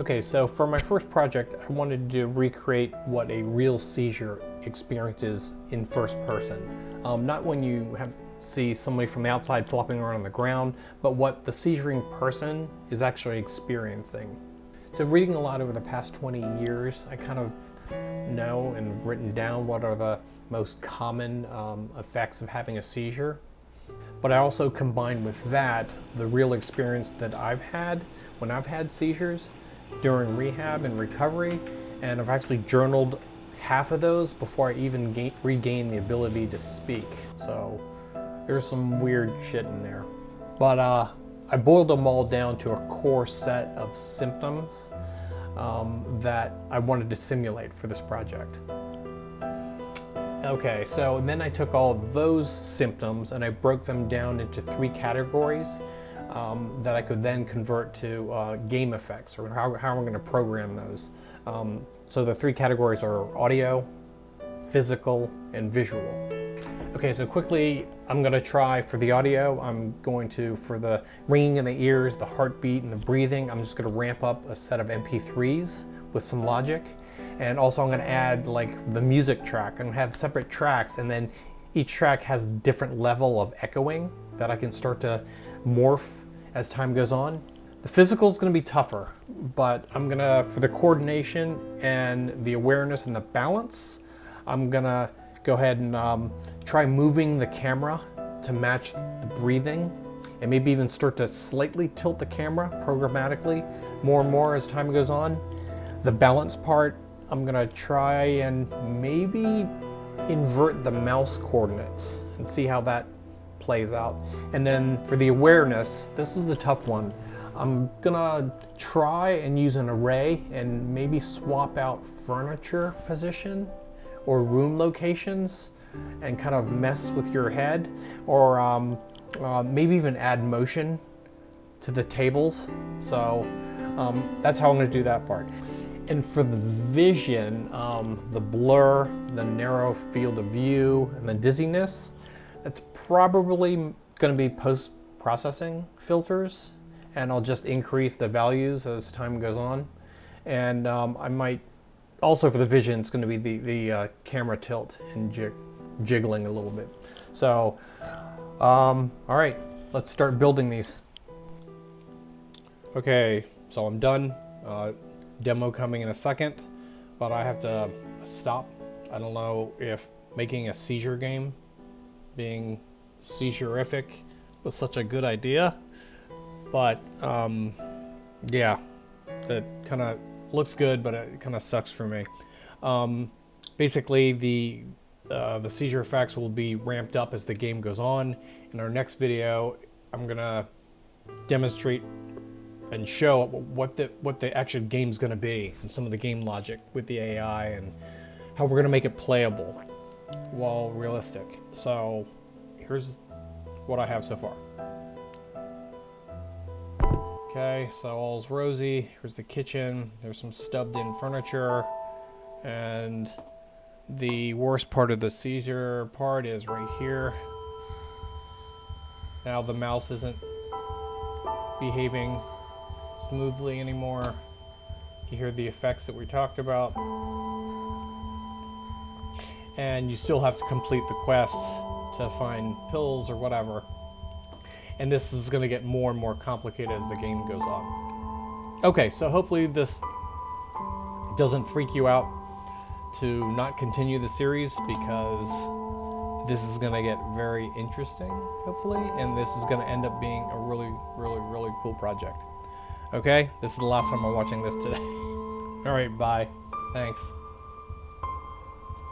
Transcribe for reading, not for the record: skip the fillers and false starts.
Okay, so for my first project, I wanted to recreate what a real seizure experience is in first person. Not when you see somebody from the outside flopping around on the ground, but what the seizuring person is actually experiencing. So reading a lot over the past 20 years, I kind of know and written down what are the most common effects of having a seizure. But I also combined with that the real experience that I've had when I've had seizures during rehab and recovery, and I've actually journaled half of those before I even regained the ability to speak. So there's some weird shit in there. But I boiled them all down to a core set of symptoms that I wanted to simulate for this project. Okay, so then I took all of those symptoms and I broke them down into 3 categories that I could then convert to game effects, or how we're going to program those. So the 3 categories are audio, physical, and visual. Okay, so quickly, I'm going to try for the audio. I'm going to, for the ringing in the ears, the heartbeat, and the breathing, I'm just going to ramp up a set of MP3s with some logic. And also I'm going to add like the music track. I'm going to have separate tracks, and then each track has a different level of echoing that I can start to morph as time goes on. The physical is going to be tougher, but I'm going to, for the coordination and the awareness and the balance, I'm going to go ahead and try moving the camera to match the breathing, and maybe even start to slightly tilt the camera programmatically more and more as time goes on. The balance part, I'm gonna try and maybe invert the mouse coordinates and see how that plays out. And then for the awareness, this was a tough one. I'm gonna try and use an array and maybe swap out furniture position or room locations and kind of mess with your head, or maybe even add motion to the tables. So that's how I'm gonna do that part. And for the vision, the blur, the narrow field of view, and the dizziness, that's probably gonna be post-processing filters, and I'll just increase the values as time goes on. And I might, also for the vision, it's gonna be the camera tilt and jiggling a little bit. So, all right, let's start building these. Okay, so I'm done. Demo coming in a second, but I have to stop. I don't know if making a seizure game, being seizurific, was such a good idea, but yeah, it kind of looks good, but it kind of sucks for me. Basically, the seizure effects will be ramped up as the game goes on. In our next video, I'm gonna demonstrate and show what the actual game's gonna be, and some of the game logic with the AI, and how we're gonna make it playable while realistic. So here's what I have so far. Okay, so all's rosy. Here's the kitchen. There's some stubbed in furniture, and the worst part of the seizure part is right here. Now the mouse isn't behaving smoothly anymore. You hear the effects that we talked about, and you still have to complete the quest to find pills or whatever, and this is going to get more and more complicated as the game goes on. Okay, so hopefully this doesn't freak you out to not continue the series, because this is going to get very interesting, hopefully, and this is going to end up being a really, really, really cool project. Okay, this is the last time I'm watching this today. All right, bye. Thanks.